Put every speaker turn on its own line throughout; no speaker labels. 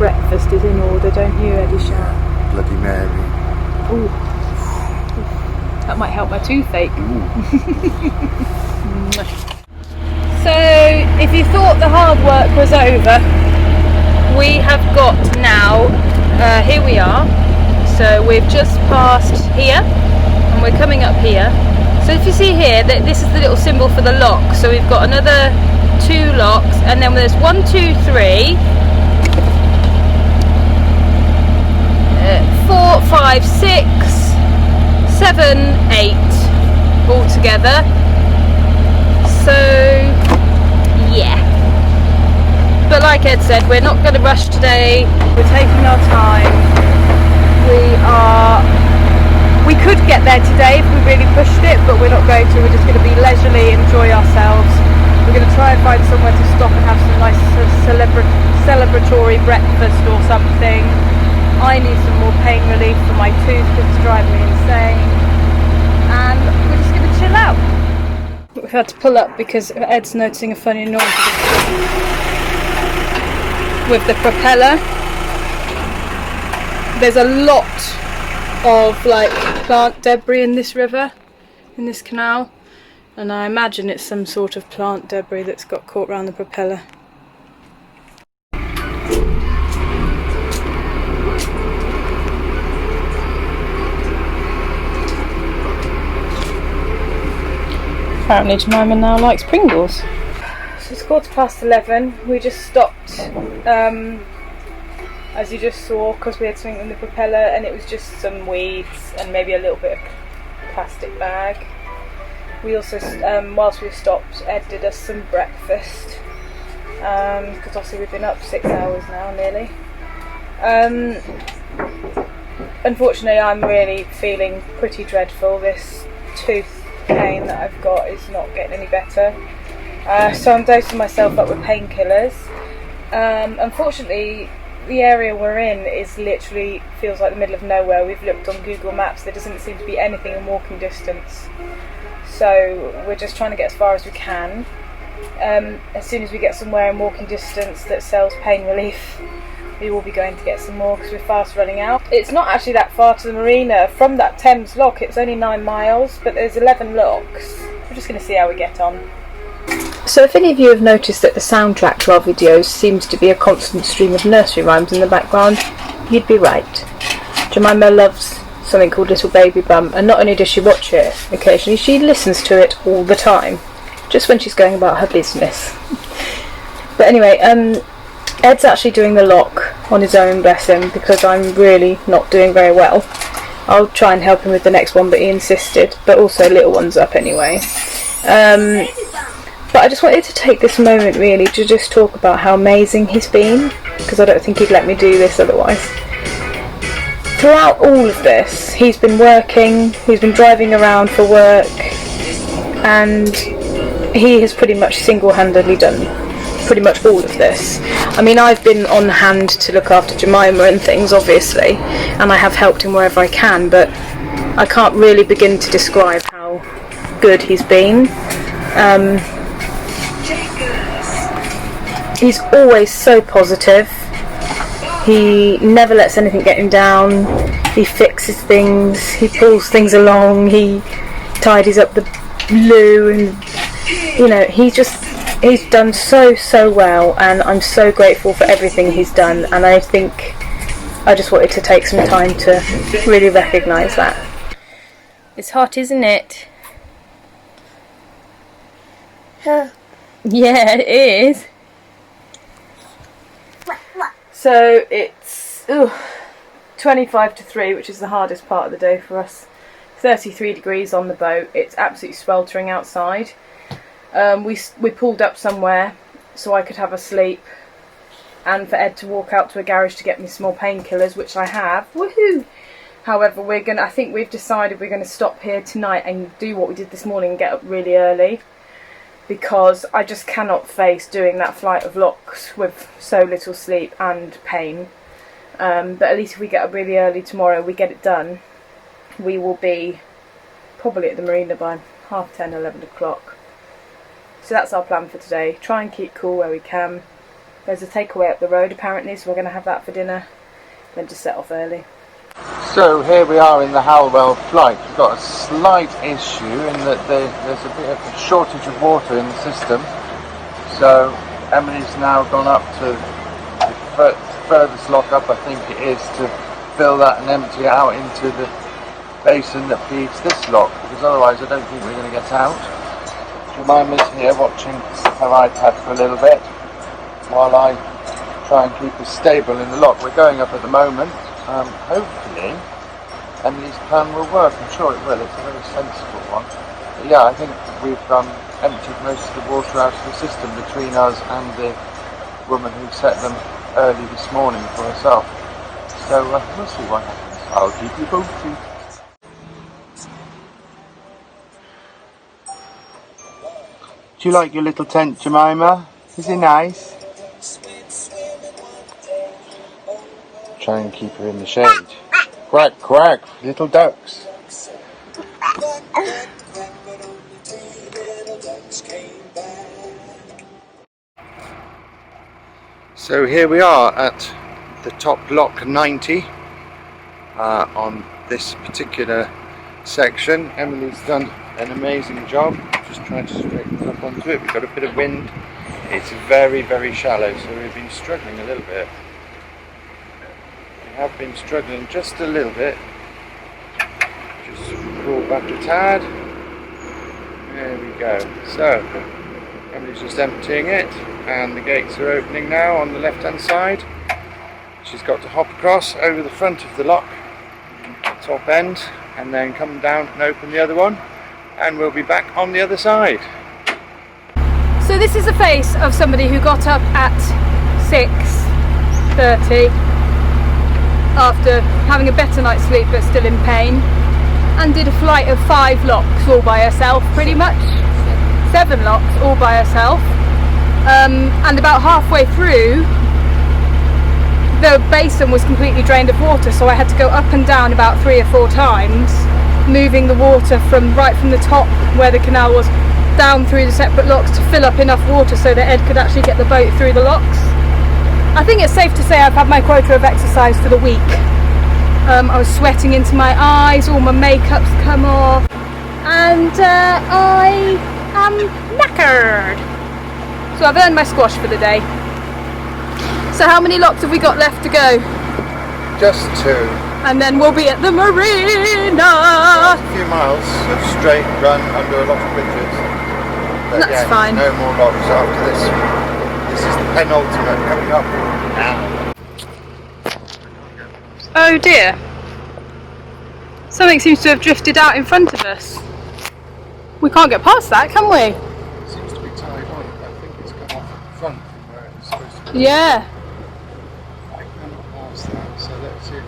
breakfast is in order, don't you, Eddie Sharp?
Bloody Mary.
Ooh. That might help my toothache. So, if you thought the hard work was over, we have got now, here we are. So we've just passed here, and we're coming up here. So if you see here, this is the little symbol for the lock. So we've got another 2 locks, and then there's 1, 2, 3, 4, 5, 6, 7, 8 all together. So yeah, but like Ed said, we're not going to rush today. We're taking our time. We could get there today if we really pushed it, but we're not going to. We're just going to be leisurely, enjoy ourselves. We're going to try and find somewhere to stop and have some nice celebratory breakfast or something. I need some more pain relief for my tooth because it's driving me insane, and we're just going to chill out. We've had to pull up because Ed's noticing a funny noise with the propeller. There's a lot of like plant debris in this river, in this canal, and I imagine it's some sort of plant debris that's got caught around the propeller. Apparently Jemima now likes Pringles. So it's 11:15. We just stopped, as you just saw, because we had something in the propeller, and it was just some weeds and maybe a little bit of plastic bag. We also, whilst we stopped, Ed did us some breakfast, because obviously we've been up 6 hours now, nearly. Unfortunately, I'm really feeling pretty dreadful. This tooth pain that I've got is not getting any better, so I'm dosing myself up with painkillers. Unfortunately, the area we're in is literally feels like the middle of nowhere. We've looked on Google Maps, there doesn't seem to be anything in walking distance, so we're just trying to get as far as we can. As soon as we get somewhere in walking distance that sells pain relief, we will be going to get some more because we're fast running out. It's not actually that far to the marina from that Thames lock. It's only 9 miles, but there's 11 locks. We're just going to see how we get on. So if any of you have noticed that the soundtrack to our videos seems to be a constant stream of nursery rhymes in the background, you'd be right. Jemima loves something called Little Baby Bum, and not only does she watch it occasionally, she listens to it all the time, just when she's going about her business. But anyway, Ed's actually doing the lock on his own, bless him, because I'm really not doing very well. I'll try and help him with the next one, but he insisted, but also little one's up anyway. But I just wanted to take this moment really to just talk about how amazing he's been, because I don't think he'd let me do this otherwise. Throughout all of this, he's been working, he's been driving around for work, and he has pretty much single-handedly done pretty much all of this. I mean, I've been on hand to look after Jemima and things, obviously, and I have helped him wherever I can, but I can't really begin to describe how good he's been. He's always so positive. He never lets anything get him down. He fixes things, he pulls things along, he tidies up the loo, and you know, he's done so well, and I'm so grateful for everything he's done, and I think I just wanted to take some time to really recognise that. It's hot, isn't it?
Huh.
Yeah, it is. So it's 25 to 3, which is the hardest part of the day for us. 33 degrees on the boat. It's absolutely sweltering outside. We pulled up somewhere so I could have a sleep, and for Ed to walk out to a garage to get me some more painkillers, which I have. Woohoo! However, I think we've decided we're going to stop here tonight and do what we did this morning and get up really early, because I just cannot face doing that flight of locks with so little sleep and pain. But at least if we get up really early tomorrow, we get it done, we will be probably at the marina by 10:30, 11 o'clock. So that's our plan for today. Try and keep cool where we can, There's a takeaway up the road apparently, so we're going to have that for dinner, then just set off early.
So here we are in the Halwell flight. We've got a slight issue in that there's a bit of a shortage of water in the system. So Emily's now gone up to the furthest lock up, I think it is, to fill that and empty it out into the basin that feeds this lock, because otherwise I don't think we're going to get out. Jemima's here watching her iPad for a little bit while I try and keep us stable in the lock. We're going up at the moment. Hopefully Emily's plan will work. I'm sure it will. It's a very sensible one. But yeah, I think we've emptied most of the water out of the system between us and the woman who set them early this morning for herself. So we'll see what happens. I'll keep you posted. Do you like your little tent, Jemima? Is it nice? Try and keep her in the shade. Quack, quack, little ducks. So here we are at the top lock 90 on this particular section. Emily's done an amazing job. Just trying to straighten us up onto it. We've got a bit of wind. It's very, very shallow, so we've been struggling a little bit. We have been struggling just a little bit. Just crawl back a tad. There we go. So Emily's just emptying it, and the gates are opening now on the left hand side. She's got to hop across over the front of the lock, top end, and then come down and open the other one, and we'll be back on the other side.
So this is the face of somebody who got up at 6:30 after having a better night's sleep but still in pain, and did a flight of 5 locks all by herself, pretty much 7 locks all by herself, and about halfway through the basin was completely drained of water, so I had to go up and down about 3 or 4 times, moving the water from the top where the canal was down through the separate locks to fill up enough water so that Ed could actually get the boat through the locks. I think it's safe to say I've had my quota of exercise for the week. I was sweating into my eyes, all my makeup's come off, and I am knackered. So I've earned my squash for the day. So how many locks have we got left to go?
Just 2.
And then we'll be at the marina.
A few miles of straight run under a lot of bridges. But
that's
yeah,
fine.
No more locks after this. This is the penultimate coming up now.
Oh dear. Something seems to have drifted out in front of us. We can't get past that, can we?
It seems to be tied on. I think it's come off at the front from where it's supposed to be.
Yeah.
I cannot pass that, so let's see if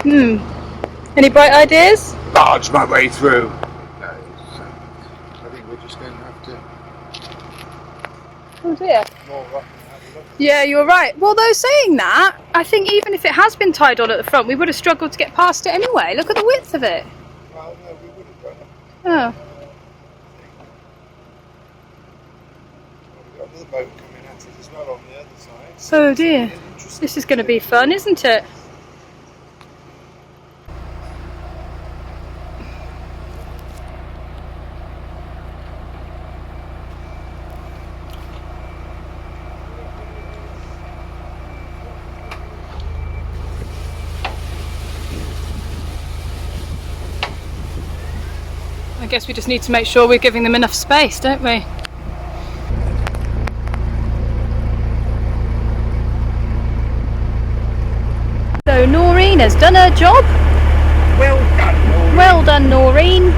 we've got any.
Any bright ideas?
Barge my way through. No, I think we're just going to have to.
Oh dear.
More rock and have a look.
Yeah, you're right. Well, though, saying that, I think even if it has been tied on at the front, we would have struggled to get past it anyway. Look at the width of it.
Well, no, we would have done it.
Oh.
We've got another boat coming at us as well on the other side.
Oh dear. This is going to be fun, isn't it? I guess we just need to make sure we're giving them enough space, don't we? So Noreen has done her job.
Well done, Noreen.
Well done, Noreen.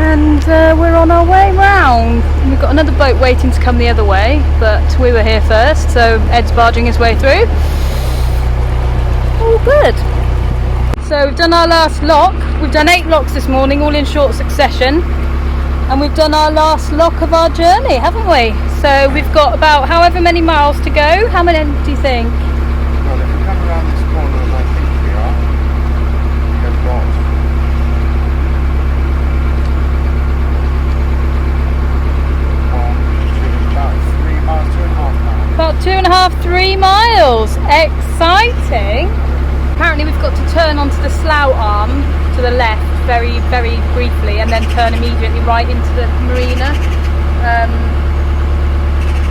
And we're on our way round. We've got another boat waiting to come the other way, but we were here first, so Ed's barging his way through. All good. So we've done our last lock. We've done 8 locks this morning, all in short succession. And we've done our last lock of our journey, haven't we? So we've got about however many miles to go. How many do you think?
Well, if we come around this corner, as I think we are, we've got
exciting. Apparently we've got to turn onto the slough arm to the left very, very briefly and then turn immediately right into the marina.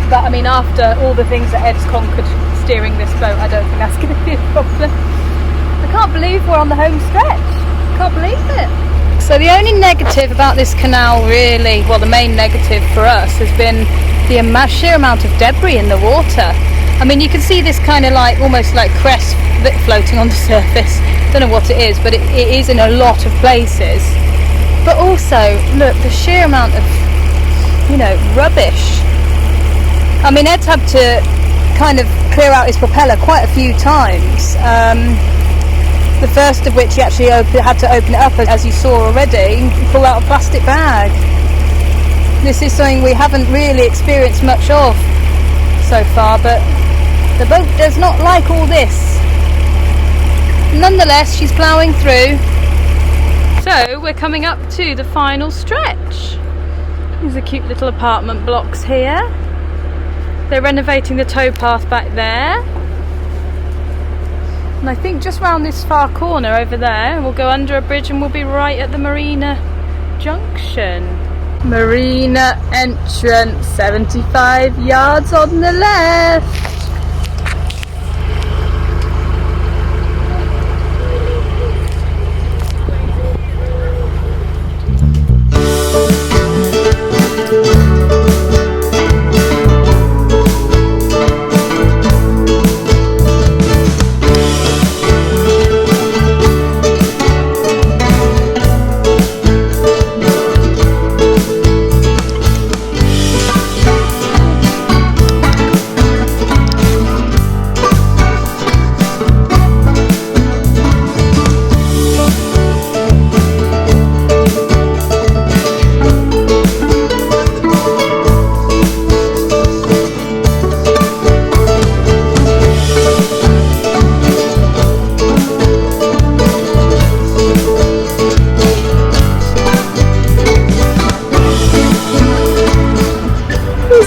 But I mean, after all the things that Ed's conquered steering this boat, I don't think that's going to be a problem. I can't believe we're on the home stretch. Can't believe it. So the only negative about this canal really, well the main negative for us has been the sheer amount of debris in the water. I mean, you can see this kind of like, almost like crest floating on the surface. Don't know what it is, but it is in a lot of places. But also, look, the sheer amount of, you know, rubbish. I mean, Ed's had to kind of clear out his propeller quite a few times. The first of which he actually had to open it up, as you saw already, and pull out a plastic bag. This is something we haven't really experienced much of so far, but the boat does not like all this. Nonetheless, she's ploughing through. So we're coming up to the final stretch. These are cute little apartment blocks here. They're renovating the towpath back there. And I think just round this far corner over there, we'll go under a bridge and we'll be right at the Marina Junction. Marina entrance, 75 yards on the left.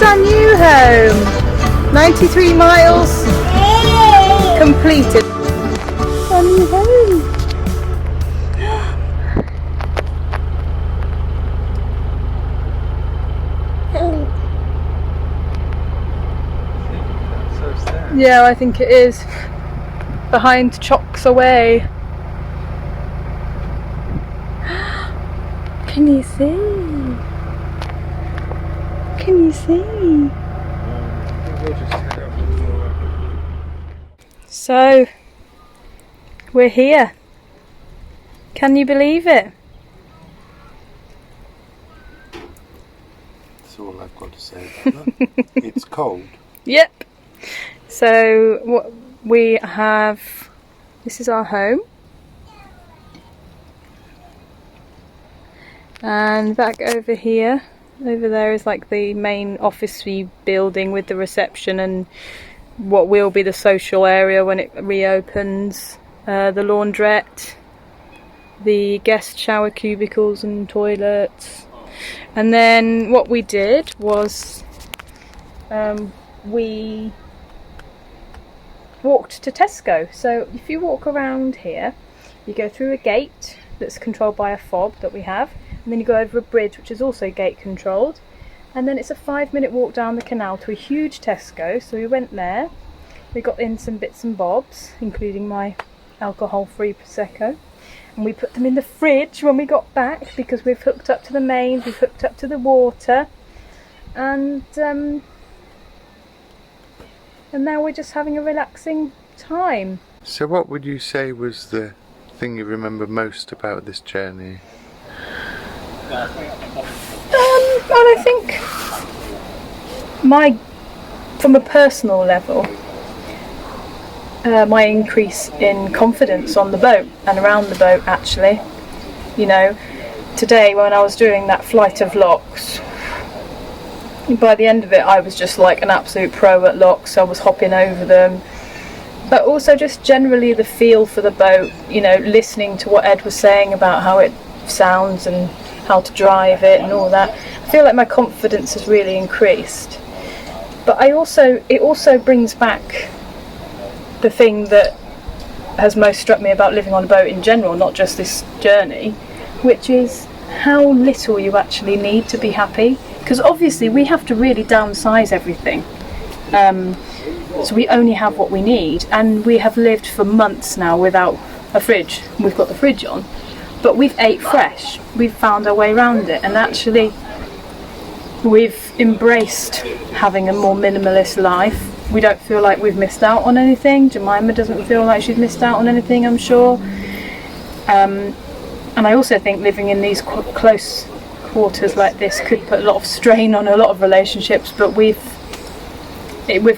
Our new home, 93 miles completed. Our new home. Yeah, I think it is. Behind Chocks Away. Can you see? Can you see? So, we're here. Can you believe it?
That's all I've got to say about that. It's cold.
Yep. So, what we have, this is our home. And back over here, over there is like the main office-y building with the reception and what will be the social area when it reopens. The laundrette, the guest shower cubicles and toilets. And then what we did was we walked to Tesco. So if you walk around here, you go through a gate that's controlled by a fob that we have, and then you go over a bridge which is also gate controlled, and then it's a 5-minute walk down the canal to a huge Tesco. So we went there, we got in some bits and bobs, including my alcohol-free Prosecco, and we put them in the fridge when we got back because we've hooked up to the mains, we've hooked up to the water, and now we're just having a relaxing time.
So what would you say was the thing you remember most about this journey?
Well, I think from a personal level, my increase in confidence on the boat and around the boat, actually. You know, today when I was doing that flight of locks, by the end of it I was just like an absolute pro at locks. I was hopping over them, but also just generally the feel for the boat, you know, listening to what Ed was saying about how it sounds and how to drive it and all that. I feel like my confidence has really increased. But it also brings back the thing that has most struck me about living on a boat in general, not just this journey, which is how little you actually need to be happy. Because obviously we have to really downsize everything. So we only have what we need, and we have lived for months now without a fridge. We've got the fridge on, but we've ate fresh. We've found our way around it, and actually we've embraced having a more minimalist life. We don't feel like we've missed out on anything. Jemima doesn't feel like she's missed out on anything, I'm sure. And I also think living in these close quarters like this could put a lot of strain on a lot of relationships, but we've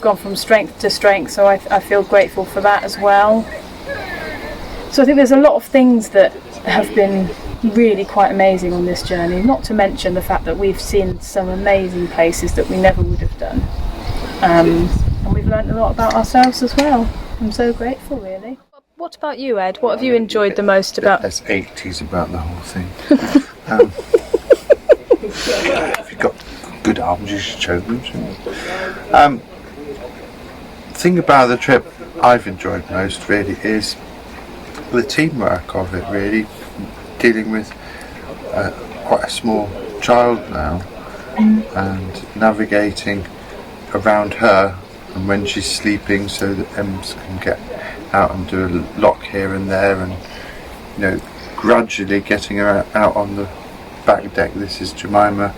gone from strength to strength, so I feel grateful for that as well. So I think there's a lot of things that have been really quite amazing on this journey, not to mention the fact that we've seen some amazing places that we never would have done. And we've learned a lot about ourselves as well. I'm so grateful, really. What about you, Ed? What have you enjoyed the most about...
There's 80s about the whole thing. If you've got good albums, you should show them, shouldn't you? The thing about the trip I've enjoyed most, really, is the teamwork of it, really. Dealing with quite a small child now, and navigating around her, and when she's sleeping, so that Ems can get out and do a lock here and there, and gradually getting her out on the back deck. This is Jemima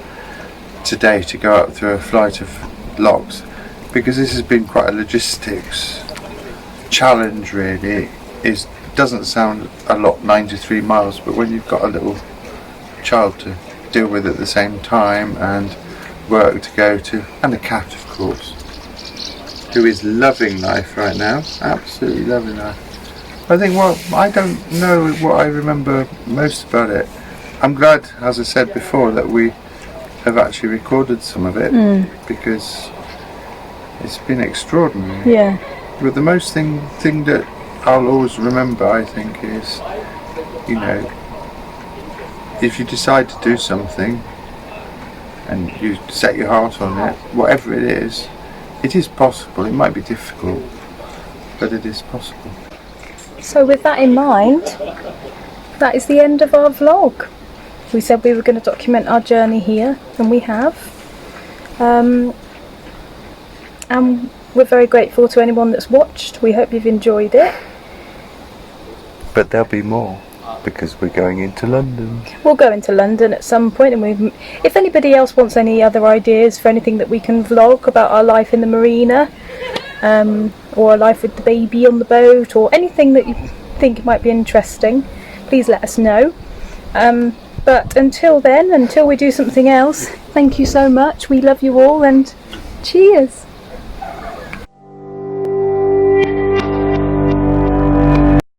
today, to go up through a flight of locks, because this has been quite a logistics challenge, really. It doesn't sound a lot, 93 miles, but when you've got a little child to deal with at the same time, and work to go to, and a cat, of course, who is loving life right now, absolutely loving life. I think, I don't know what I remember most about it. I'm glad, as I said before, that we have actually recorded some of it, because it's been extraordinary.
Yeah.
But the most thing that I'll always remember, I think, is, if you decide to do something and you set your heart on it, whatever it is possible. It might be difficult, but it is possible.
So with that in mind, that is the end of our vlog. We said we were going to document our journey here, and we have. And we're very grateful to anyone that's watched. We hope you've enjoyed it.
But there'll be more, because we're going into London.
We'll go into London at some point, and if anybody else wants any other ideas for anything that we can vlog about our life in the marina, or our life with the baby on the boat, or anything that you think might be interesting, please let us know. But until then, until we do something else, thank you so much. We love you all, and cheers.